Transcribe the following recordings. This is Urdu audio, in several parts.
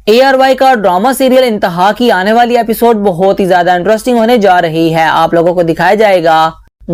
ARY کا ڈرامہ سیریل انتہا کی آنے والی ایپیسوڈ بہت ہی زیادہ انٹرسٹنگ ہونے جا رہی ہے۔ آپ لوگوں کو دکھایا جائے گا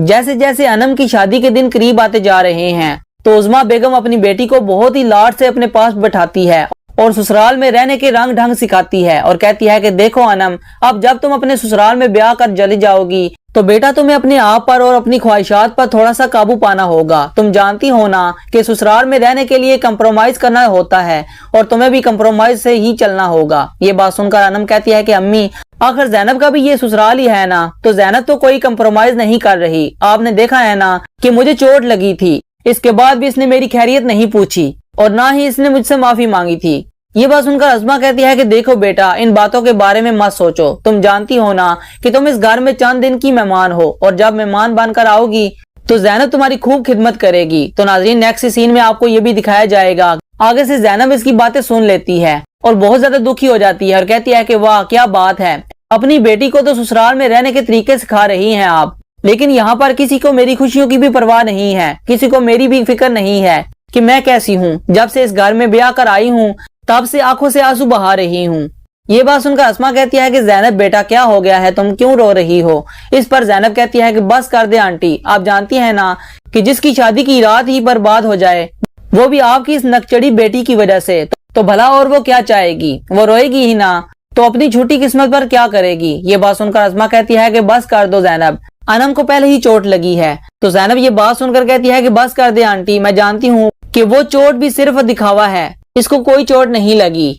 جیسے جیسے انم کی شادی کے دن قریب آتے جا رہے ہیں تو عظمیٰ بیگم اپنی بیٹی کو بہت ہی لاڈ سے اپنے پاس بٹھاتی ہے اور سسرال میں رہنے کے رنگ ڈھنگ سکھاتی ہے اور کہتی ہے کہ دیکھو انم، اب جب تم اپنے سسرال میں بیاہ کر چلی جاؤ گی تو بیٹا تمہیں اپنے آپ پر اور اپنی خواہشات پر تھوڑا سا قابو پانا ہوگا۔ تم جانتی ہو نا کہ سسرال میں رہنے کے لیے کمپرومائز کرنا ہوتا ہے اور تمہیں بھی کمپرومائز سے ہی چلنا ہوگا۔ یہ بات سن کر انم کہتی ہے کہ امی، آخر زینب کا بھی یہ سسرال ہی ہے نا، تو زینب تو کوئی کمپرومائز نہیں کر رہی۔ آپ نے دیکھا ہے نا کہ مجھے چوٹ لگی تھی، اس کے بعد بھی اس نے میری خیریت نہیں پوچھی اور نہ ہی اس نے مجھ سے معافی مانگی تھی۔ یہ بات سن کر عظمیٰ کہتی ہے کہ دیکھو بیٹا، ان باتوں کے بارے میں مت سوچو، تم جانتی ہو نا کہ تم اس گھر میں چند دن کی مہمان ہو اور جب مہمان بن کر آؤ گی تو زینب تمہاری خوب خدمت کرے گی۔ تو ناظرین، نیکسٹ سین میں آپ کو یہ بھی دکھایا جائے گا آگے سے زینب اس کی باتیں سن لیتی ہے اور بہت زیادہ دکھی ہو جاتی ہے اور کہتی ہے کہ واہ کیا بات ہے، اپنی بیٹی کو تو سسرال میں رہنے کے طریقے سکھا رہی ہیں آپ، لیکن یہاں پر کسی کو میری خوشیوں کی بھی پرواہ نہیں ہے، کسی کو میری بھی فکر نہیں ہے کہ میں کیسی ہوں۔ جب سے اس گھر میں بیاہ کر آئی ہوں تب سے آنکھوں سے آنسو بہا رہی ہوں۔ یہ بات سن کر عظمیٰ کہتی ہے کہ زینب بیٹا کیا ہو گیا ہے، تم کیوں رو رہی ہو؟ اس پر زینب کہتی ہے کہ بس کر دے آنٹی، آپ جانتی ہیں نا کہ جس کی شادی کی رات ہی برباد ہو جائے وہ بھی آپ کی اس نکچڑی بیٹی کی وجہ سے، تو بھلا اور وہ کیا چاہے گی، وہ روئے گی ہی نا، تو اپنی جھوٹی قسمت پر کیا کرے گی۔ یہ بات سن کر عظمیٰ کہتی ہے کہ بس کر دو زینب، انم کو پہلے ہی چوٹ لگی ہے۔ تو زینب یہ بات سن کر کہتی ہے کہ بس کر دے آنٹی، میں جانتی ہوں کہ وہ چوٹ بھی صرف دکھاوا ہے، اس کو کوئی چوٹ نہیں لگی۔